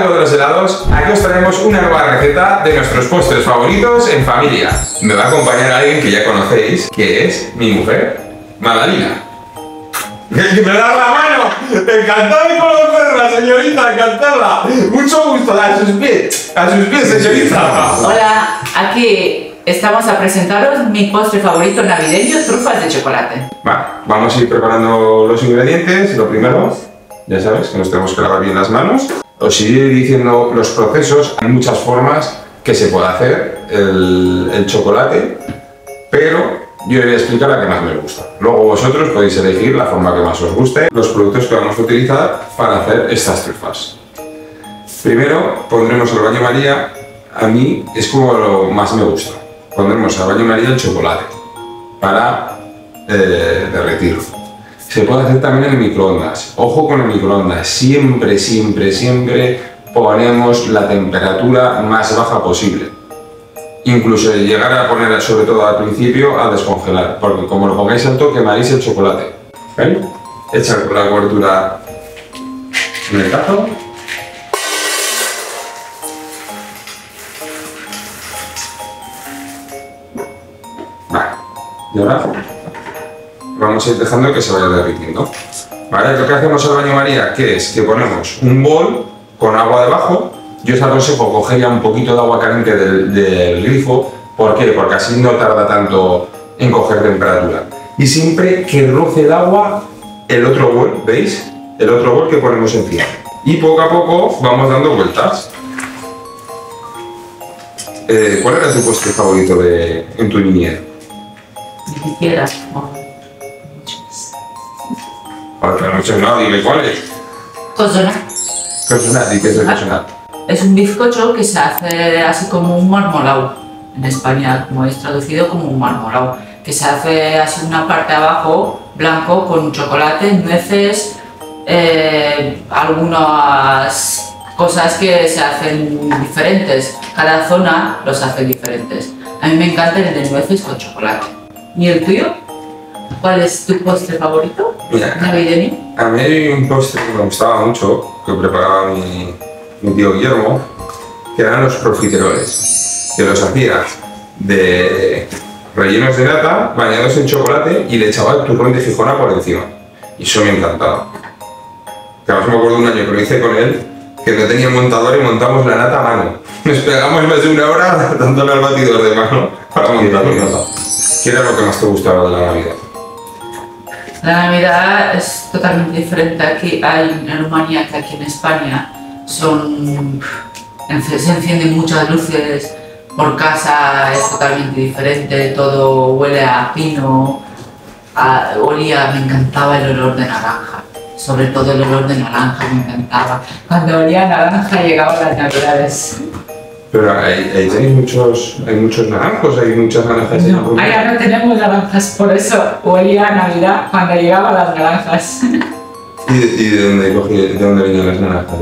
algo de los helados, aquí os traemos una nueva receta de nuestros postres favoritos en familia. Me va a acompañar alguien que ya conocéis, que es mi mujer, Magdalena. ¡Que me da la mano! ¡Encantada de conocerla, señorita! ¡Encantada! ¡Mucho gusto! ¡A sus pies, señorita! Hola, aquí estamos a presentaros mi postre favorito navideño, trufas de chocolate. Vale, vamos a ir preparando los ingredientes. Lo primero, ya sabes, que nos tenemos que lavar bien las manos. Os iré diciendo los procesos. Hay muchas formas que se puede hacer el chocolate, pero yo os voy a explicar la que más me gusta. Luego vosotros podéis elegir la forma que más os guste, los productos que vamos a utilizar para hacer estas trufas. Primero pondremos al baño María. A mí es como lo más me gusta. Pondremos al baño María el chocolate para derretirlo. Se puede hacer también en el microondas. Ojo con el microondas. Siempre, siempre, siempre ponemos la temperatura más baja posible. Incluso llegar a poner, sobre todo al principio, a descongelar. Porque como lo pongáis alto, quemaréis el chocolate. ¿Ven? Echar la cobertura en el cazo. Vale. Y ahora vamos a ir dejando que se vaya derritiendo. Vale, lo que hacemos al baño María, ¿qué es? Que ponemos un bol con agua debajo. Yo os aconsejo coger ya un poquito de agua caliente del grifo. ¿Por qué? Porque así no tarda tanto en coger temperatura. Y siempre que roce el agua, el otro bol, ¿veis? El otro bol que ponemos encima. Y poco a poco vamos dando vueltas. ¿Cuál era tu postre favorito en tu niñez? Ni siquiera. Porque no sé nada, dime cuál es. Cosona. Cosonat, ¿y qué es el cosonat? Es un bizcocho que se hace así como un marmolado. En España, como es traducido como un marmolado. Que se hace así una parte abajo, blanco, con chocolate, nueces, algunas cosas que se hacen diferentes. Cada zona los hace diferentes. A mí me encanta el de nueces con chocolate. ¿Y el tuyo? ¿Cuál es tu postre favorito? Mira, ¿Navideño? a mí hay un postre que me gustaba mucho, que preparaba mi tío Guillermo, que eran los profiteroles, que los hacía de rellenos de nata, bañados en chocolate y le echaba el turrón de Gijona por encima. Y eso me encantaba. Que además me acuerdo un año que lo hice con él, que no tenía montador y montamos la nata a mano. Nos pegamos más de una hora dándole al batidor de mano para montar la nata. ¿Qué era lo que más te gustaba de la Navidad? La Navidad es totalmente diferente aquí en Rumanía que aquí en España. Se encienden muchas luces por casa, es totalmente diferente, todo huele a pino, me encantaba el olor de naranja, sobre todo el olor de naranja me encantaba. Cuando olía a naranja llegaban las Navidades. Pero ahí tenéis muchos naranjos, hay muchas naranjas. No, allá no tenemos naranjas, por eso olía a Navidad cuando llegaban las naranjas. ¿Y de dónde venían las naranjas?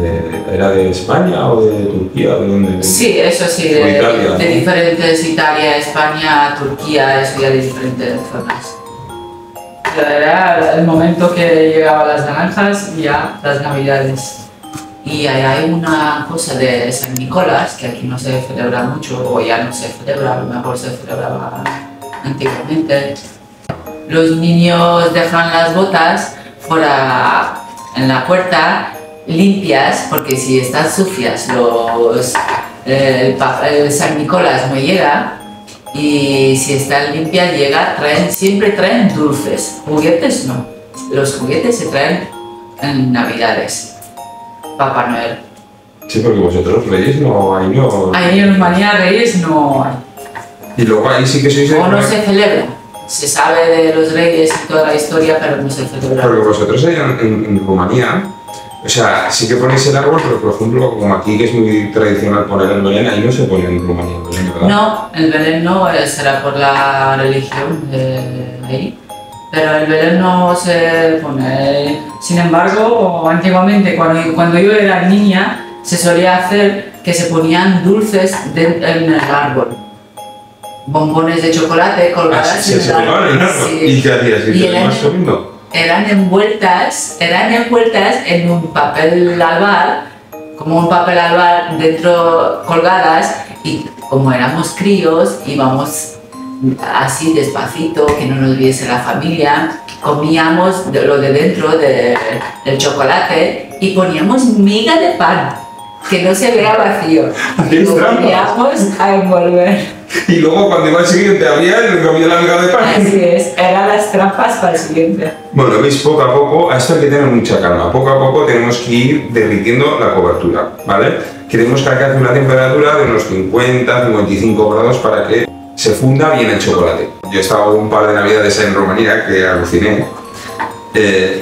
¿Era de España o de Turquía? ¿De dónde venían? Sí, eso sí, de diferentes, Italia, España, Turquía, eso ya de diferentes zonas. Pero era el momento que llegaban las naranjas y ya las Navidades. Y hay una cosa de San Nicolás, que aquí no se celebra mucho, o ya no se celebra, a lo mejor se celebraba antiguamente. Los niños dejan las botas fuera en la puerta limpias, porque si están sucias el San Nicolás no llega, y si están limpias siempre traen dulces, juguetes no, los juguetes se traen en Navidades. Papá Noel. Sí, porque vosotros Reyes no hay, no. Ahí en Rumanía Reyes no hay. Y luego ahí sí que sois. O no se celebra. Se sabe de los Reyes y toda la historia, pero no se celebra. Porque vosotros ahí en Rumanía, o sea, sí que ponéis el árbol, pero por ejemplo, como aquí que es muy tradicional poner el Belén, ahí no se pone en Rumanía el Belén, ¿verdad? No, el Belén no, será por la religión de ahí. Pero el Belén no se pone. Sin embargo, antiguamente, cuando yo era niña, se solía hacer que se ponían dulces en el árbol. Bombones de chocolate colgadas en el árbol. Sí. ¿Y qué hacías? ¿Y te ibas comiendo? Eran envueltas en un papel albal como un papel albal dentro colgadas, y como éramos críos íbamos así despacito, que no nos viese la familia, comíamos lo de dentro del chocolate y poníamos miga de pan, que no se vea vacío, y lo poníamos a envolver. Y luego cuando iba el siguiente había y comía la miga de pan. Así es, eran las trampas para el siguiente. Bueno, veis, poco a poco, a esto hay que tener mucha calma. Poco a poco tenemos que ir derritiendo la cobertura, ¿vale? Queremos que alcance una temperatura de unos 50-55 grados para que se funda bien el chocolate. Yo he estado un par de navidades en Rumanía que aluciné.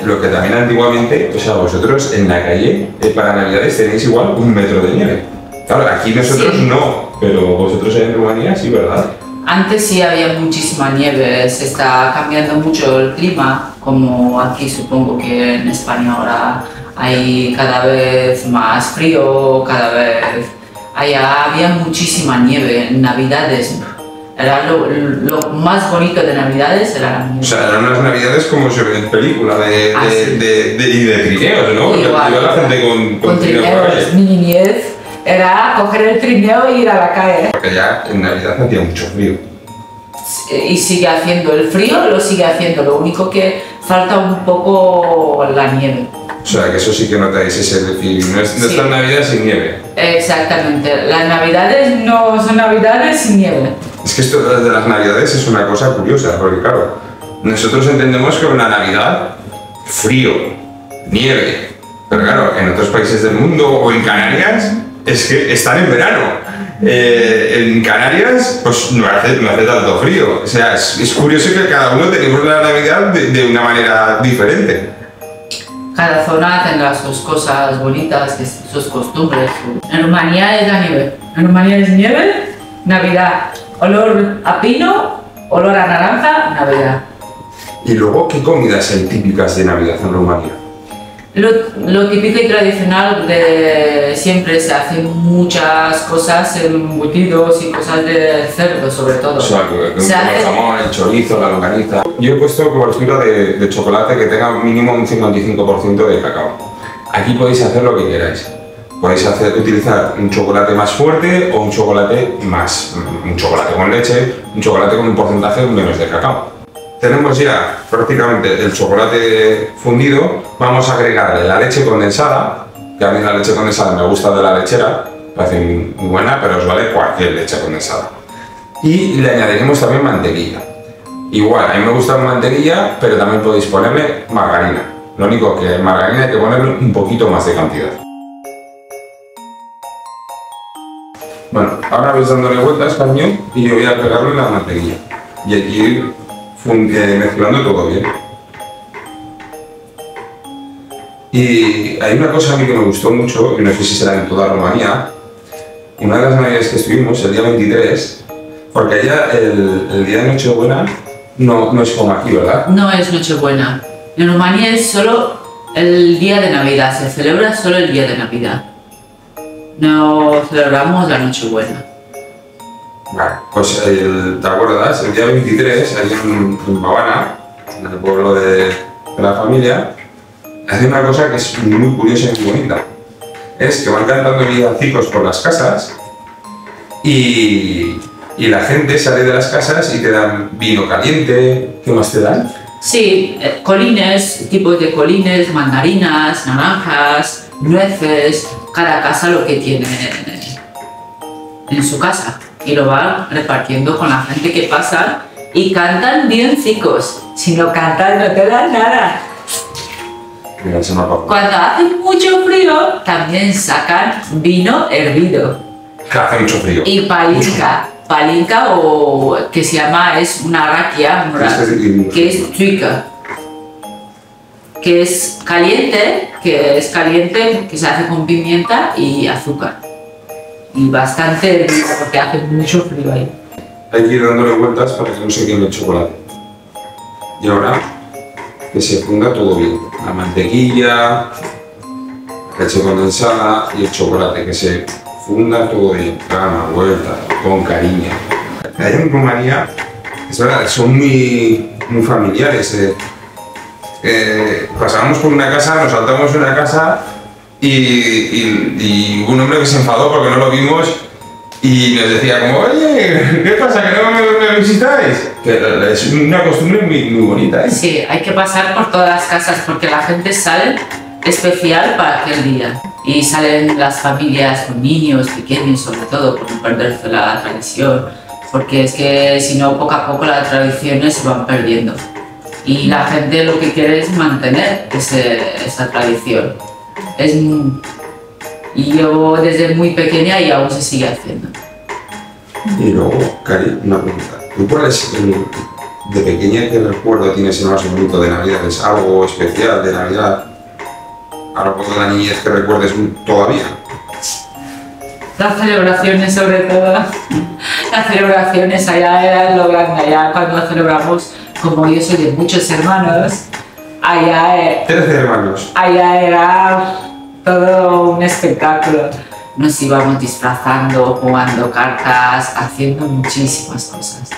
Lo que también antiguamente, o sea, vosotros en la calle para navidades tenéis igual 1 metro de nieve. Claro, aquí nosotros sí, no, pero vosotros en Rumanía sí, ¿verdad? Antes sí había muchísima nieve, se está cambiando mucho el clima, como aquí supongo que en España ahora hay cada vez más frío, cada vez... Allá había muchísima nieve en Navidades. Era lo más bonito de Navidades era la nieve. O sea, eran unas Navidades como se ve en película de trineos, ¿no? Igual, iba la gente con trineos, mini nieve. Era coger el trineo y ir a la calle. Porque ya en Navidad hacía mucho frío. Y sigue haciendo el frío, lo sigue haciendo, lo único que falta un poco la nieve. O sea, que eso sí que notáis ese decir, no es tan Navidad sin nieve. Exactamente, las Navidades no son Navidades sin nieve. Es que esto de las Navidades es una cosa curiosa, porque claro, nosotros entendemos que una Navidad, frío, nieve, pero claro, en otros países del mundo o en Canarias, es que están en verano. En Canarias pues no hace tanto frío. O sea, es curioso que cada uno tenemos la Navidad de una manera diferente. Cada zona tendrá sus cosas bonitas, sus costumbres. En Rumanía es la nieve. En Rumanía es nieve, Navidad. Olor a pino, olor a naranja, Navidad. Y luego, ¿qué comidas hay típicas de Navidad en Rumanía? Lo típico y tradicional de siempre, se hacen muchas cosas, embutidos y cosas de cerdo sobre todo. O sea, el jamón, el chorizo, la longaniza. Yo he puesto cobertura de chocolate que tenga mínimo un 55% de cacao. Aquí podéis hacer lo que queráis. Podéis utilizar un chocolate más fuerte o un chocolate con leche, un chocolate con un porcentaje menos de cacao. Tenemos ya prácticamente el chocolate fundido, vamos a agregarle la leche condensada, que a mí la leche condensada me gusta de la lechera, parece muy buena, pero os vale cualquier leche condensada. Y le añadiremos también mantequilla. Igual, a mí me gusta mantequilla, pero también podéis ponerle margarina. Lo único que margarina hay que ponerle un poquito más de cantidad. Bueno, ahora vais dándole vueltas, cariño, y yo voy a pegarle la mantequilla. Y aquí mezclando todo bien. Y hay una cosa a mí que me gustó mucho, y no sé si será en toda Rumanía, una de las navidades que estuvimos, el día 23, porque allá el día de Nochebuena no es como aquí, ¿verdad? No es Nochebuena. En Rumanía es solo el día de Navidad, se celebra solo el día de Navidad. No celebramos la Nochebuena. Vale, pues ¿te acuerdas? El día 23, allí en Bavana, en el pueblo de la familia, hace una cosa que es muy curiosa y muy bonita. Es que van cantando villancicos por las casas y la gente sale de las casas y te dan vino caliente. ¿Qué más te dan? Sí, colines, tipos de colines, mandarinas, naranjas, nueces, cada casa lo que tiene en su casa. Y lo van repartiendo con la gente que pasa y cantan villancicos. Si no cantan no te dan nada. Cuando hace mucho frío también sacan vino hervido. Hace mucho frío. Y palinka. Palinka o que se llama, es una raquia, que es tuica. Que es caliente, que se hace con pimienta y azúcar. Y bastante hervido porque hace mucho frío ahí. Hay que ir dándole vueltas para que no se queme el chocolate. Y ahora que se funda todo bien. La mantequilla, la leche condensada y el chocolate, que se funda todo bien. Hagan una vuelta, con cariño. Allá en Rumanía, es verdad, son muy familiares. Pasábamos por una casa, nos saltamos una casa y un hombre que se enfadó porque no lo vimos y nos decía como, oye, ¿qué pasa? ¿Que no me visitáis? Que es una costumbre muy bonita, ¿eh? Sí, hay que pasar por todas las casas porque la gente sale especial para aquel día. Y salen las familias con niños pequeños, sobre todo, por no perderse la tradición. Porque es que si no, poco a poco las tradiciones se van perdiendo. Y la gente lo que quiere es mantener esa tradición. Y yo desde muy pequeña y aún se sigue haciendo. Y luego, Cari, una pregunta. ¿Tú cuál es de pequeña qué recuerdo tienes el más bonito de Navidad? ¿Es algo especial de Navidad? ¿Algo de la niñez que recuerdes todavía? Las celebraciones, sobre todo. Las celebraciones allá eran lo grande. Allá cuando celebramos, como yo soy de muchos hermanos, allá... 13 hermanos. Allá era todo un espectáculo. Nos íbamos disfrazando, jugando cartas, haciendo muchísimas cosas.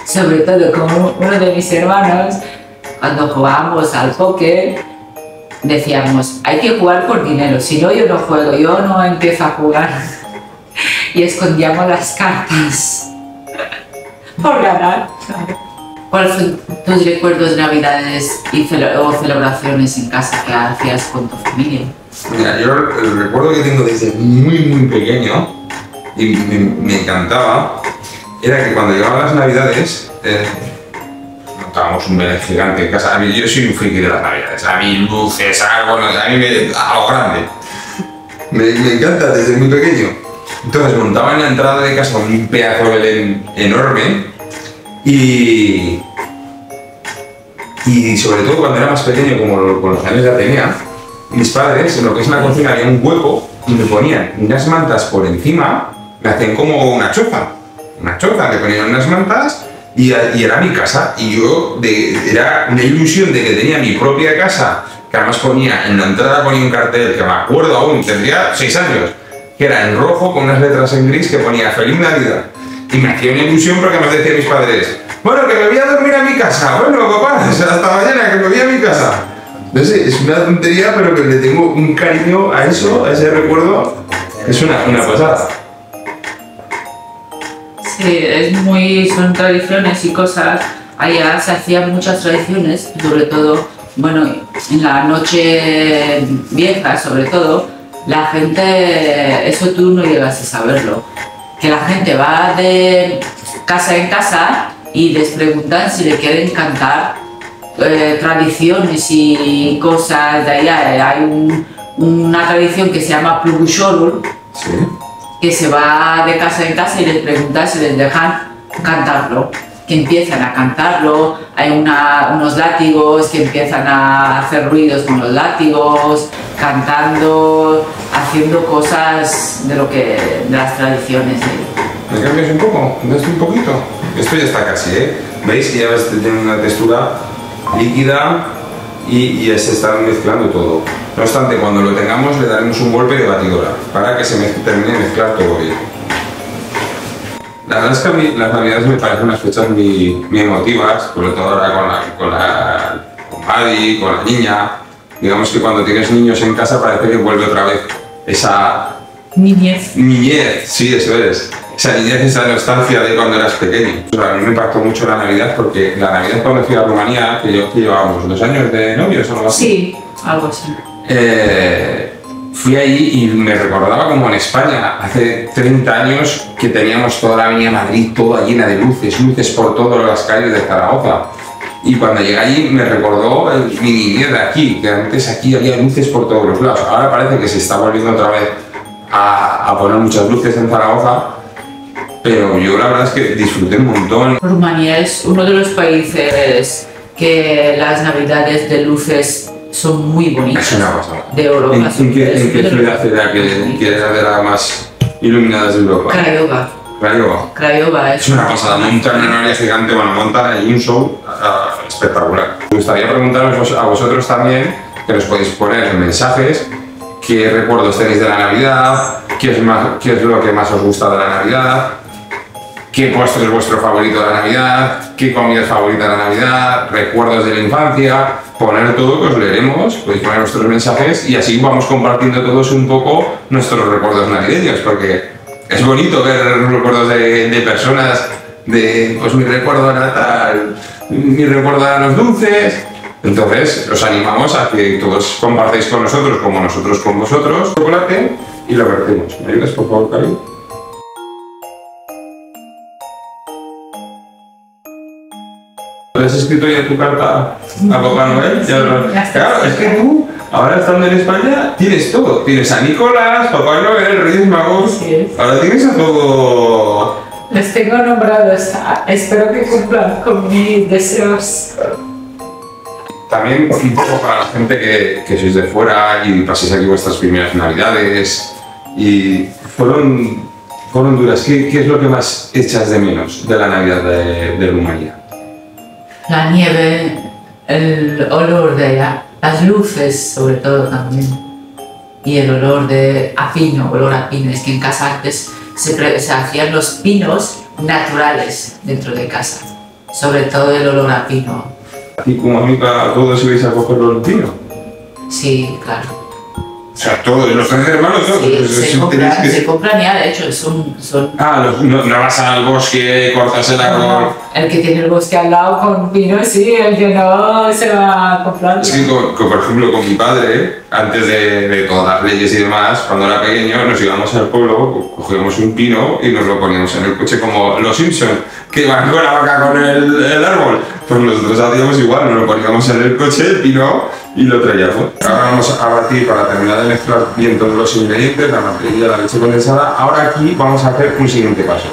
Sobre todo con uno de mis hermanos, cuando jugábamos al póker, decíamos, hay que jugar por dinero, si no yo no juego, yo no empiezo a jugar. Y escondíamos las cartas por ganar. ¿Cuáles son tus recuerdos de Navidades o celebraciones en casa que hacías con tu familia? Mira, yo el recuerdo que tengo desde muy pequeño y me encantaba era que cuando llegaban las Navidades montábamos un Belén gigante en casa. Yo soy un friki de las Navidades, a mí luces, algo a lo grande. Me encanta desde muy pequeño. Entonces montaba en la entrada de casa un pedazo de Belén enorme y sobre todo cuando era más pequeño, como con los años ya tenía, mis padres, en lo que es la cocina, había un hueco y me ponían unas mantas por encima, me hacían como una choza, le ponían unas mantas y era mi casa. Y yo, era una ilusión de que tenía mi propia casa, que además ponía, en la entrada ponía un cartel, que me acuerdo aún, tendría 6 años, que era en rojo con unas letras en gris que ponía Feliz Navidad. Y me hacía una ilusión porque me decían mis padres, bueno, que me voy a dormir a mi casa, bueno papá, hasta mañana, que me voy a mi casa. No sé, es una tontería, pero que le tengo un cariño a eso, a ese recuerdo, es una pasada. Sí, son tradiciones y cosas. Allá se hacían muchas tradiciones, sobre todo, bueno, en la noche vieja, sobre todo, la gente, eso tú no llegas a saberlo, que la gente va de casa en casa y les preguntan si le quieren cantar tradiciones y cosas de allá. Hay una tradición que se llama Pluguxorul, ¿sí?, que se va de casa en casa y les preguntan si les dejan cantarlo, que empiezan a cantarlo. Hay unos látigos que empiezan a hacer ruidos con los látigos, cantando, haciendo cosas de las tradiciones. ¿Me cambias un poco? ¿Ves un poquito? Esto ya está casi, ¿eh? ¿Veis que ya tiene una textura líquida y se están mezclando todo? No obstante, cuando lo tengamos le daremos un golpe de batidora para que se termine de mezclar todo bien. La verdad es que a mí las Navidades me parecen unas fechas muy emotivas, sobre todo ahora con Madi, con la niña. Digamos que cuando tienes niños en casa parece que vuelve otra vez esa... Niñez. Niñez, sí, eso es. Esa niñez, esa nostalgia de cuando eras pequeño. O sea, a mí me impactó mucho la Navidad porque la Navidad cuando fui a Rumanía, que llevábamos 2 años de novios o algo así. Sí, algo así. Fui ahí y me recordaba como en España, hace 30 años, que teníamos toda la avenida Madrid toda llena de luces por todas las calles de Zaragoza. Y cuando llegué allí me recordó mi niñez de aquí, que antes aquí había luces por todos los lados. Ahora parece que se está volviendo otra vez a poner muchas luces en Zaragoza, pero yo la verdad es que disfruté un montón. Rumanía es uno de los países que las Navidades de luces son muy bonitas. Es una pasada. De Europa. ¿En qué ciudad era que era de las más iluminadas de Europa? Craiova es una pasada. Montan en un área gigante, montan ahí un show espectacular. Me gustaría preguntaros a vosotros también, que nos podéis poner en mensajes, qué recuerdos tenéis de la Navidad, qué es lo que más os gusta de la Navidad. qué postre es vuestro favorito de la Navidad, qué comida es favorita de la Navidad, recuerdos de la infancia, poner todo que os leeremos, podéis poner vuestros mensajes y así vamos compartiendo todos un poco nuestros recuerdos navideños, porque es bonito ver recuerdos de personas, de pues mi recuerdo de Natal, mi recuerdo de los dulces. Entonces os animamos a que todos compartáis con nosotros como nosotros con vosotros chocolate y lo vertimos. ¿Me ayudas por favor, Cari? ¿Le has escrito ya tu carta a Papá Noel? Claro, es que tú, ahora estando en España, tienes todo. Tienes a Nicolás, Papá Noel, Reyes Magos. Sí. Ahora tienes a todo. Les tengo nombrados. Espero que cumplan con mis deseos. También un poco para la gente que sois de fuera y paséis aquí vuestras primeras Navidades y fueron duras. ¿Qué es lo que más echas de menos de la Navidad de Rumanía? La nieve, el olor de las luces, sobre todo también, y el olor a pino, olor a pino. Es que en casa antes se hacían los pinos naturales dentro de casa, sobre todo el olor a pino. ¿Y como amiga todos ibais a coger los pinos? Sí, claro. O sea, todos, los 3 hermanos, todos. Sí, se compran ya, de hecho, son... Ah, no vas al bosque, cortas el árbol. El que tiene el bosque al lado con pino, sí, el que no se va a comprar. Es que, por ejemplo, con mi padre, antes de todas las leyes y demás, cuando era pequeño, nos íbamos al pueblo, cogíamos un pino y nos lo poníamos en el coche como los Simpsons, que iban con la vaca con el árbol. Pues nosotros hacíamos igual, nos lo poníamos en el coche, el pino, y lo traíamos. Ahora vamos a batir para terminar de mezclar bien todos los ingredientes, la mantequilla, la leche condensada. Ahora aquí vamos a hacer un siguiente paso.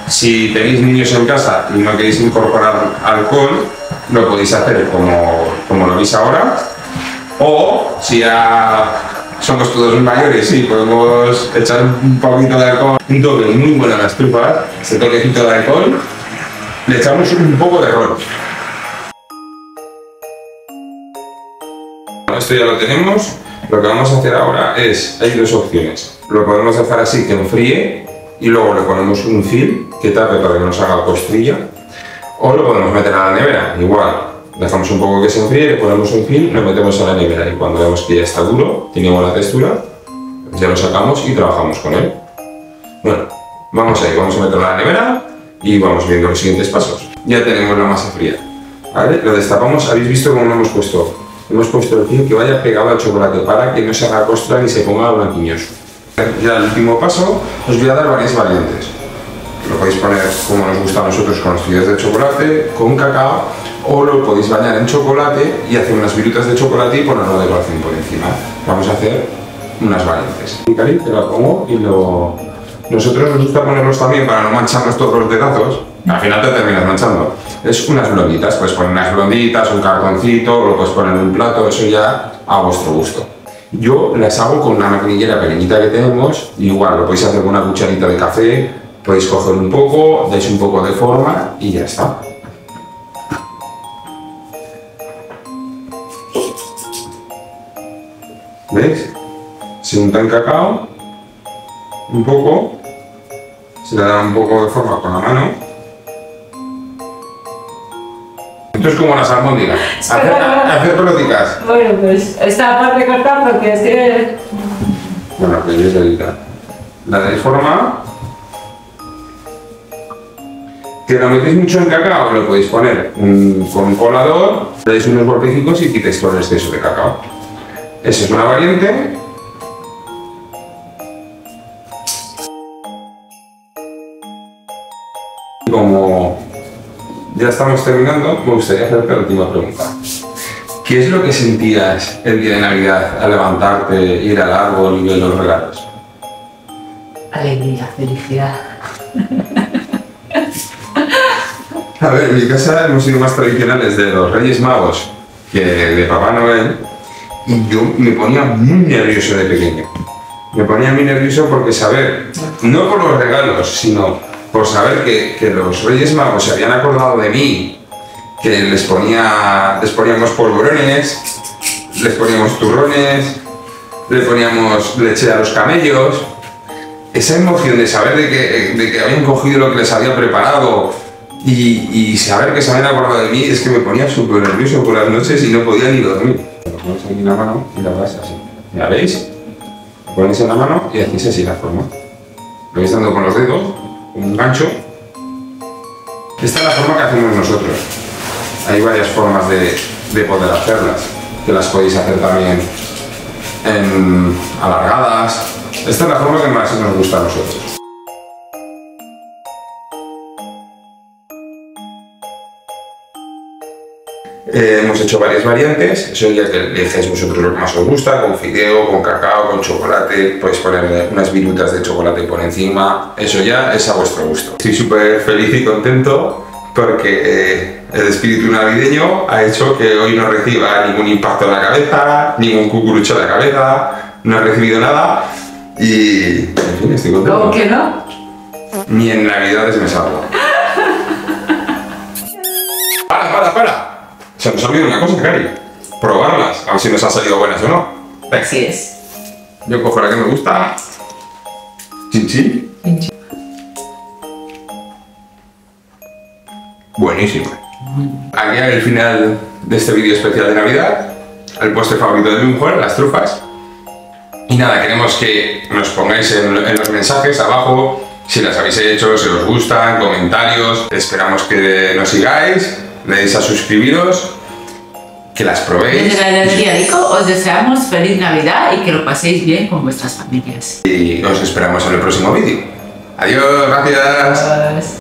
Si tenéis niños en casa y no queréis incorporar alcohol, lo podéis hacer como lo veis ahora. O si ya somos todos mayores y podemos echar un poquito de alcohol, un toque muy bueno a las trufas, ese toquecito de alcohol, le echamos un poco de ron. Esto ya lo tenemos. Lo que vamos a hacer ahora hay 2 opciones. Lo podemos dejar así que enfríe y luego le ponemos un film que tape para que nos haga costrilla, o lo podemos meter a la nevera, igual, dejamos un poco que se enfríe, le ponemos un film, lo metemos a la nevera y cuando vemos que ya está duro, tiene buena textura, ya lo sacamos y trabajamos con él. Bueno, vamos a meterlo a la nevera y vamos viendo los siguientes pasos. Ya tenemos la masa fría, ¿vale? Lo destapamos, habéis visto cómo lo hemos puesto. Hemos puesto el film que vaya pegado al chocolate para que no se haga costra ni se ponga blanquiñoso. Ya el último paso, os voy a dar varias variantes. Lo podéis poner como nos gusta a nosotros con los fideos de chocolate, con cacao, o lo podéis bañar en chocolate y hacer unas virutas de chocolate y ponerlo de decoración por encima. Vamos a hacer unas variantes. Y Cari, te la pongo y nosotros nos gusta ponerlos también para no mancharnos todos los dedazos. Al final te terminas manchando. Es unas blonditas, puedes poner unas blonditas, un cartoncito, lo puedes poner en un plato, eso ya a vuestro gusto. Yo las hago con una maquinillera pequeñita que tenemos, igual lo podéis hacer con una cucharita de café, podéis coger un poco, dais un poco de forma y ya está. ¿Veis? Se unta en cacao, un poco, se le da un poco de forma con la mano. Esto es como las albóndigas. Hacer pelotitas. Bueno, pues esta parte cortar porque es que... Bueno, pues yo edita. La dais forma. Que lo metéis mucho en cacao, lo podéis poner con un colador, le dais unos golpecitos y quitáis todo el exceso de cacao. Esa es una variante. Como ya estamos terminando, me gustaría hacerte la última pregunta. ¿Qué es lo que sentías el día de Navidad al levantarte, ir al árbol y ver los regalos? Alegría, felicidad. A ver, en mi casa hemos sido más tradicionales de los Reyes Magos que de Papá Noel y yo me ponía muy nervioso de pequeño. Me ponía muy nervioso porque saber, no por los regalos, sino por saber que los Reyes Magos se habían acordado de mí, que les poníamos polvorones, les poníamos turrones, le poníamos leche a los camellos, esa emoción de saber de que habían cogido lo que les había preparado y saber que se habían acordado de mí, es que me ponía súper nervioso por las noches y no podía ni dormir. Lo pones aquí en la mano y la vas así. ¿Ya veis? Lo pones en la mano y hacéis así la forma. Lo vais dando con los dedos, con un gancho. Esta es la forma que hacemos nosotros. Hay varias formas de poder hacerlas, que las podéis hacer también alargadas. Esta es la forma que más nos gusta a nosotros. Hemos hecho varias variantes, eso ya que elegís vosotros lo que más os gusta, con fideo, con cacao, con chocolate, podéis ponerle unas virutas de chocolate por encima, eso ya es a vuestro gusto. Estoy súper feliz y contento porque el espíritu navideño ha hecho que hoy no reciba ningún impacto en la cabeza, ningún cucurucho en la cabeza, no he recibido nada y, en fin, estoy contento. ¿Cómo que no? Ni en Navidades me salgo. ¡Para! Se nos ha olvidado una cosa, Cari. Probarlas, a ver si nos han salido buenas o no. Venga. Así es. Yo cojo la que me gusta. Chin. Buenísimo. Aquí hay el final de este vídeo especial de Navidad. El postre favorito de mi mujer, las trufas. Y nada, queremos que nos pongáis en los mensajes abajo si las habéis hecho, si os gustan, comentarios. Esperamos que nos sigáis. Le deis a suscribiros, que las probéis. Desde la heladería Rico os deseamos feliz Navidad y que lo paséis bien con vuestras familias. Y os esperamos en el próximo vídeo. Adiós, gracias. Adiós.